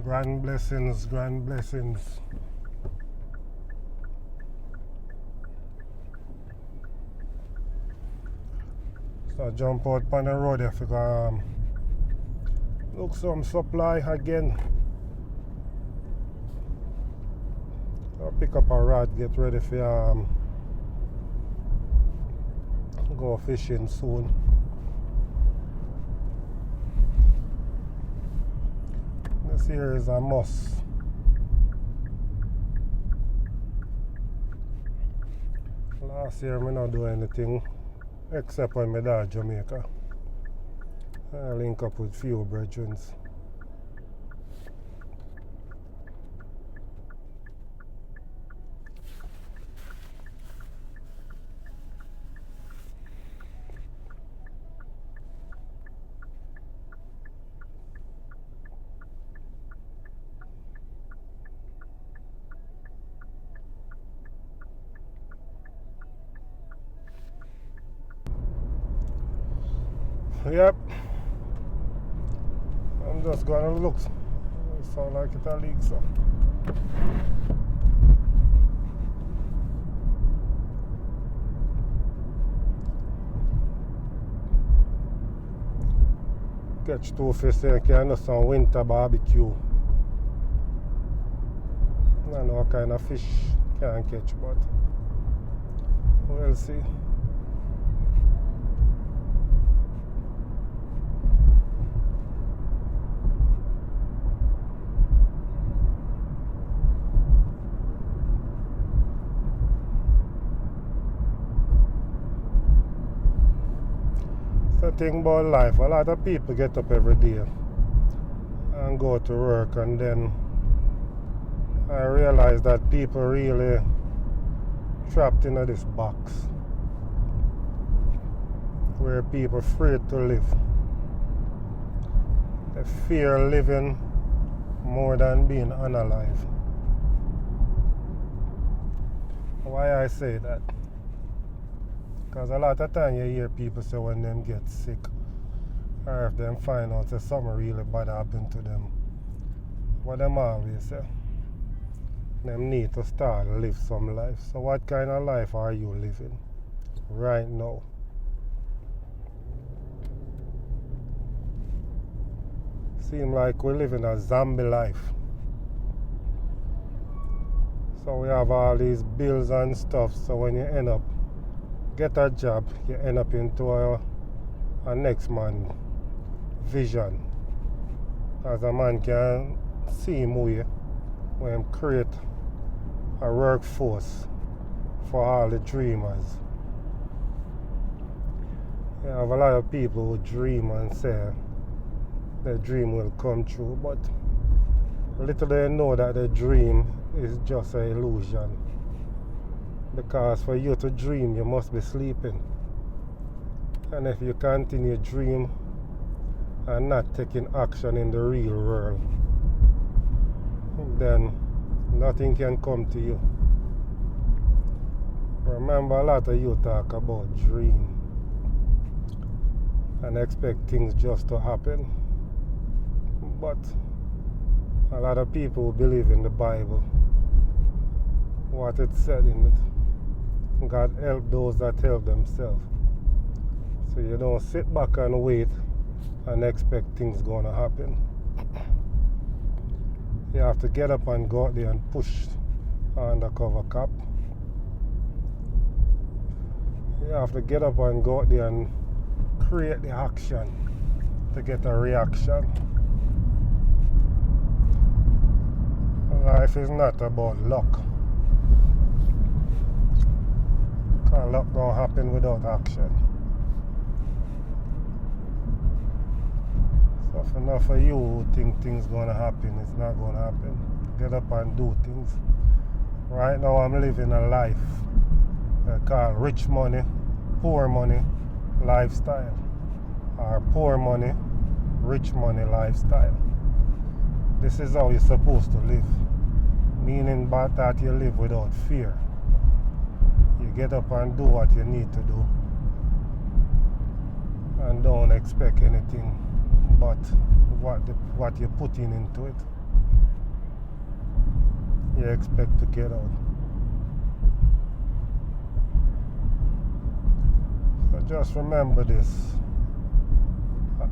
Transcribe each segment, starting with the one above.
Grand blessings, grand blessings. So I jump out on the road if you go look some supply again. I'll pick up a rod, get ready for go fishing soon. This here is a must. Last year I not do anything except when my dad Jamaica. I link up with few brethren. Yep. I'm just gonna look. It sound like it a leak, so. Catch two fish and can do some winter barbecue. I don't know what kind of fish can catch, but we'll see. The thing about life, a lot of people get up every day and go to work, and then I realize that people really trapped in this box where people afraid to live. They fear living more than being unalive. Why I say that? Because a lot of time you hear people say when them get sick, or if them find out that something really bad happened to them, what them always say, them need to start live some life. So what kind of life are you living right now? Seem like we're living a zombie life. So we have all these bills and stuff, so when you end up get a job, you end up into a next man vision. As a man can see him way when him create a workforce for all the dreamers. You have a lot of people who dream and say their dream will come true, but little they know that the dream is just an illusion. Because for you to dream, you must be sleeping. And if you continue to dream and not taking action in the real world, then nothing can come to you. Remember, a lot of you talk about dream and expect things just to happen. But a lot of people believe in the Bible, what it said in it. God help those that help themselves. So you don't sit back and wait and expect things gonna happen. You have to get up and go out there and push undercover cop. You have to get up and go out there and create the action to get a reaction. Life is not about luck. Luck don't happen without action. So if enough of you who think things gonna happen, it's not gonna happen. Get up and do things. Right now I'm living a life called rich money, poor money lifestyle, or poor money, rich money lifestyle. This is how you're supposed to live. Meaning by that you live without fear. You get up and do what you need to do and don't expect anything but what you put into it. you expect to get out? So just remember this.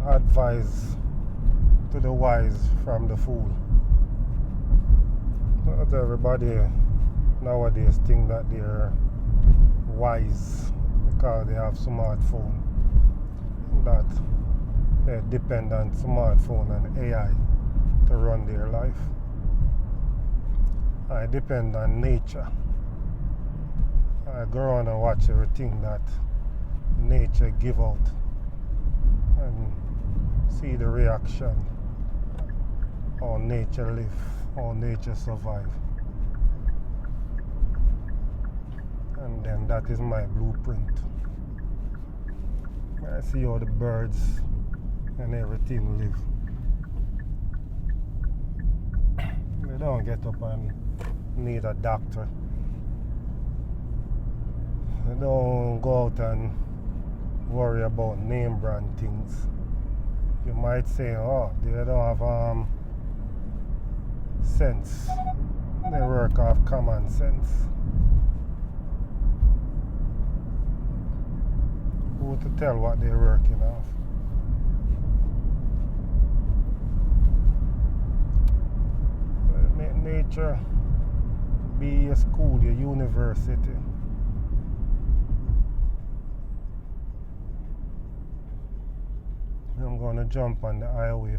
Advice to the wise from the fool. Not everybody nowadays think that they're wise because they have smartphone, that they depend on smartphone and AI to run their life. I depend on nature. I go around and watch everything that nature give out and see the reaction, how nature live, how nature survive. And then that is my blueprint. I see how the birds and everything live. They don't get up and need a doctor. They don't go out and worry about name brand things. You might say, oh, they don't have sense. They work off common sense. Who to tell what they're working off? Nature be your school, your university. I'm going to jump on the highway.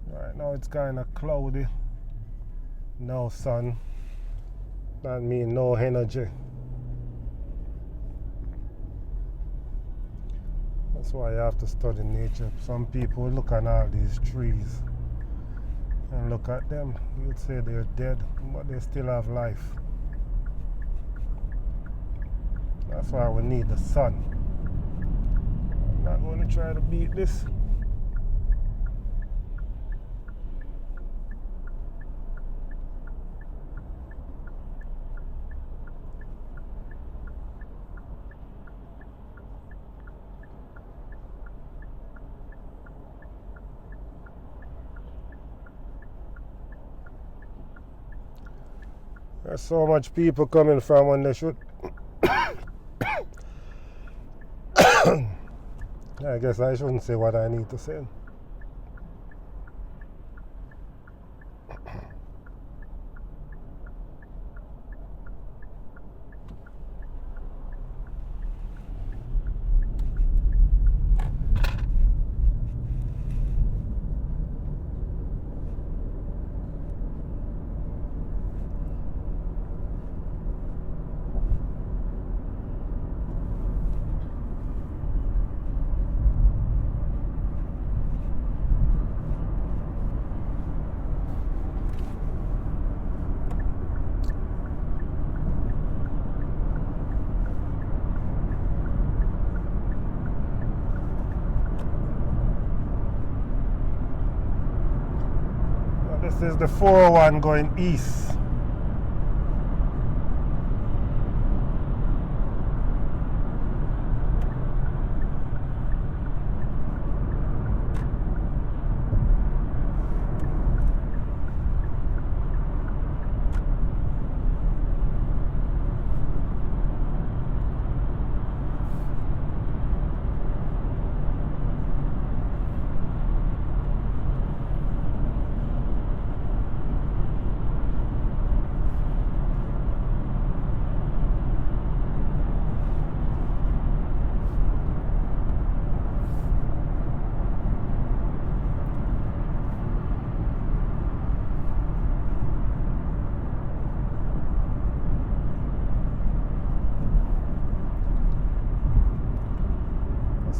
Right now it's kind of cloudy. No sun. That means no energy. That's why you have to study nature. Some people look at all these trees and look at them. You'd say they're dead, but they still have life. That's why we need the sun. I'm not going to try to beat this. There's so much people coming from when they should. I guess I shouldn't say what I need to say. This is the 401 going east.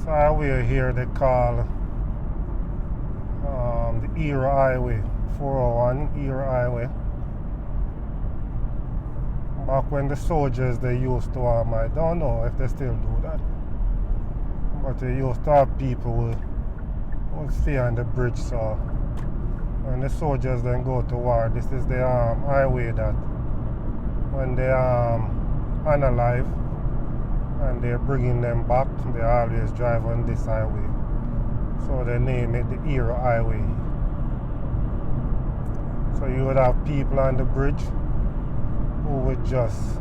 Highway here they call the Era Highway, 401 Era Highway. Back when the soldiers they used to I don't know if they still do that, but they used to have people who would stay on the bridge. So when the soldiers then go to war, this is the highway that when they unalive and they're bringing them back, they always drive on this highway. So they name it the Era Highway. So you would have people on the bridge who would just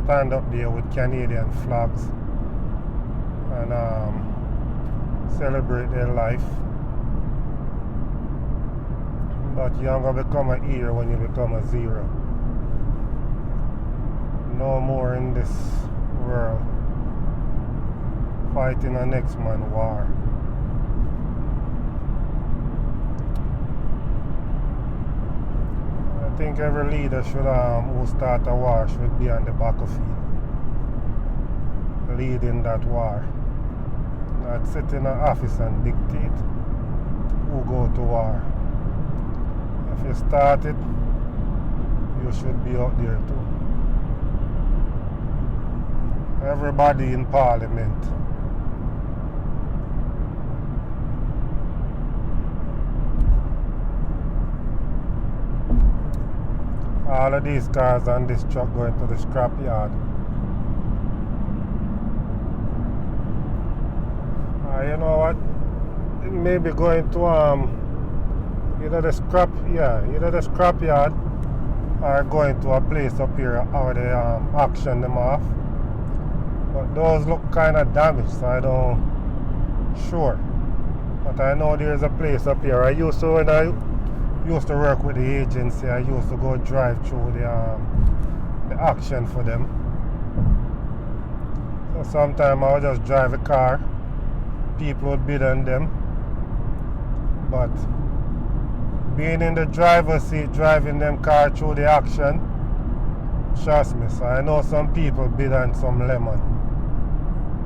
stand up there with Canadian flags and celebrate their life. But you're going to become a hero when you become a zero. No more in this world fighting a next man war. I think every leader should who start a war should be on the battlefield, leading that war, not sit in an office and dictate who go to war. If you start it, you should be out there too. Everybody in Parliament. All of these cars and this truck going to the scrap yard. You know what? It may be going to either the scrap yard or going to a place up here how they auction them off. But those look kind of damaged, so I don't sure. But I know there's a place up here. When I used to work with the agency, I used to go drive through the auction for them. So sometimes I would just drive a car. People would bid on them. But being in the driver's seat, driving them car through the auction, trust me, so I know some people bid on some lemon.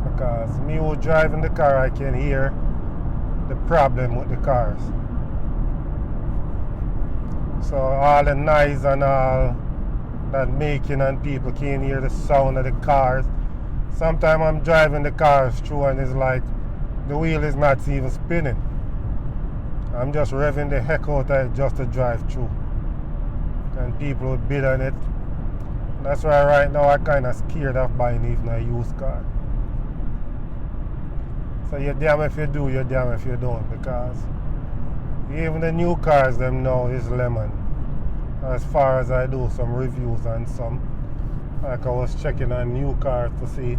Because me who driving the car, I can hear the problem with the cars. So all the noise and all that making and people can hear the sound of the cars. Sometimes I'm driving the cars through and it's like the wheel is not even spinning. I'm just revving the heck out of it just to drive through. And people would bid on it. That's why right now I'm kind of scared of buying even a used car. So you're damn if you do, you're damn if you don't, because even the new cars them now is lemon. As far as I do some reviews on some, like I was checking on new cars to see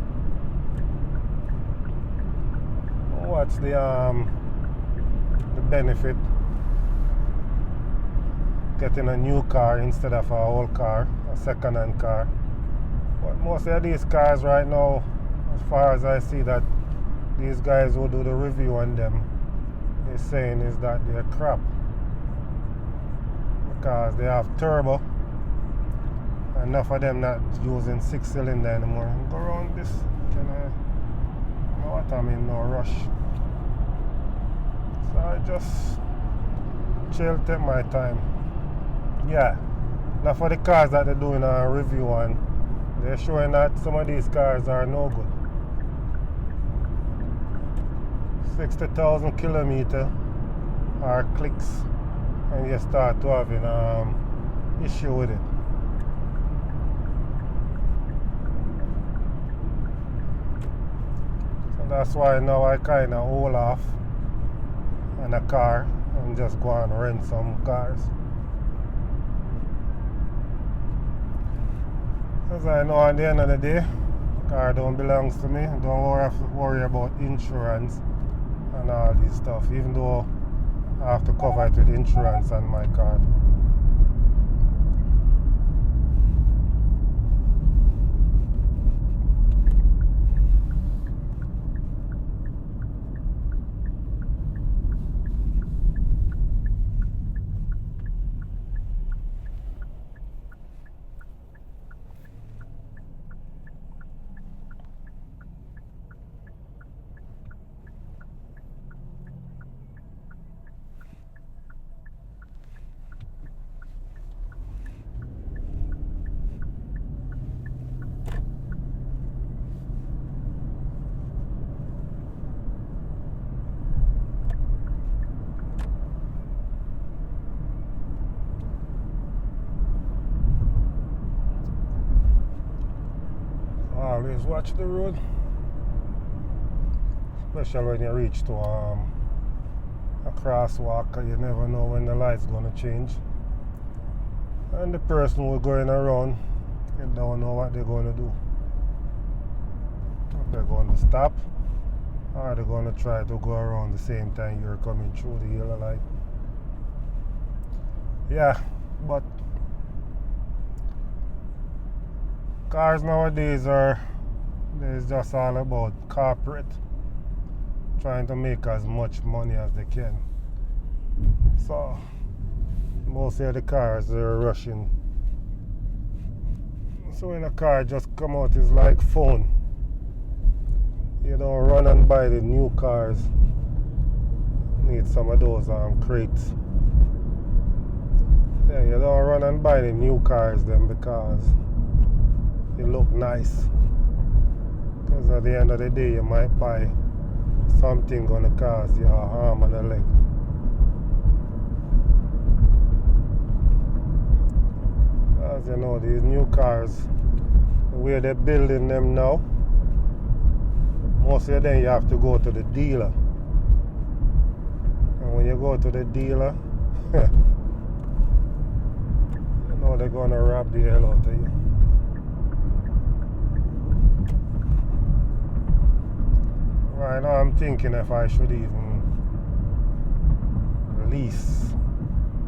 what's the benefit getting a new car instead of an old car, a second-hand car. But most of these cars right now, as far as I see, that these guys who do the review on them is saying is that they're crap because they have turbo. Enough of them not using 6-cylinder anymore. Go around this. Can I? You know what? I'm in no rush. So I just chill, take my time. Yeah. Enough of the cars that they're doing a review on, they're showing that some of these cars are no good. 60,000 kilometers or clicks, and you start to having issue with it. So that's why now I kind of hold off on a car and just go and rent some cars. Because I know at the end of the day, car don't belong to me. Don't have to worry about insurance and all this stuff, even though I have to cover it with insurance on my card. Always watch the road, especially when you reach to a crosswalk. You never know when the light's gonna change. And the person who's going around, they don't know what they're going to do. If they're going to stop, or they're going to try to go around the same time you're coming through the yellow light. Yeah, but cars nowadays it's just all about corporate trying to make as much money as they can. So most of the cars are rushing. So when a car just come out, it's like phone. You don't run and buy the new cars. Need some of those crates. Yeah, you don't run and buy the new cars then because they look nice. Because at the end of the day, you might buy something gonna cause you a harm on the leg. As you know, these new cars, the way they're building them now, most of them you have to go to the dealer. And when you go to the dealer, you know they're gonna rob the hell out of you. Right now I'm thinking if I should even release.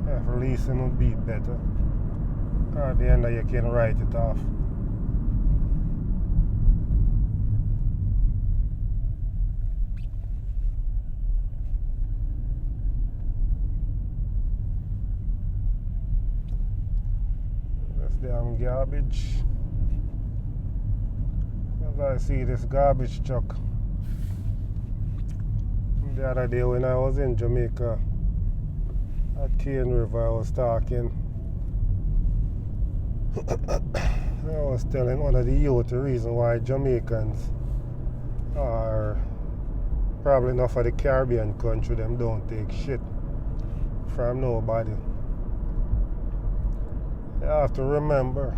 If releasing would be better. At the end you can write it off. That's damn garbage. As I see this garbage truck. The other day when I was in Jamaica at Cane River, I was talking. I was telling one of the youth the reason why Jamaicans are probably enough of the Caribbean country, them don't take shit from nobody. You have to remember,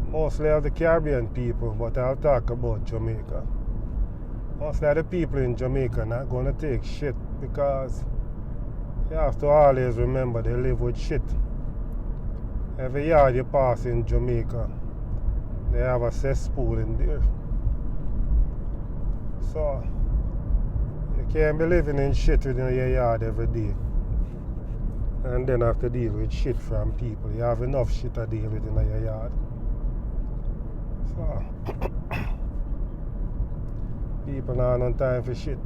mostly of the Caribbean people, but I'll talk about Jamaica. Most of the people in Jamaica not going to take shit because you have to always remember they live with shit. Every yard you pass in Jamaica, they have a cesspool in there. So, you can't be living in shit within your yard every day and then have to deal with shit from people. You have enough shit to deal with in your yard. So, people not on time for shit.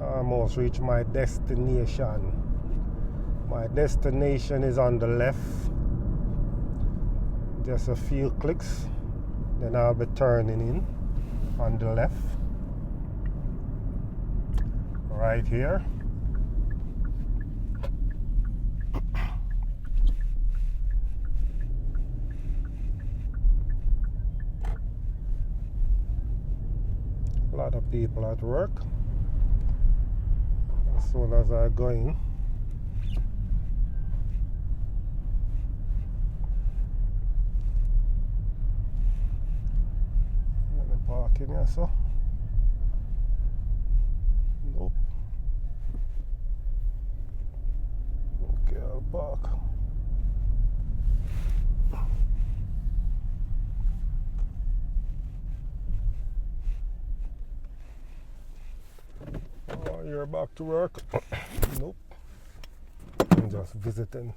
I almost reached my destination. My destination is on the left. Just a few clicks. Then I'll be turning in on the left. Right here. A lot of people at work. As soon as I go in, parking here, so nope. Okay, I'll park. Oh, you're back to work? Nope. I'm just visiting.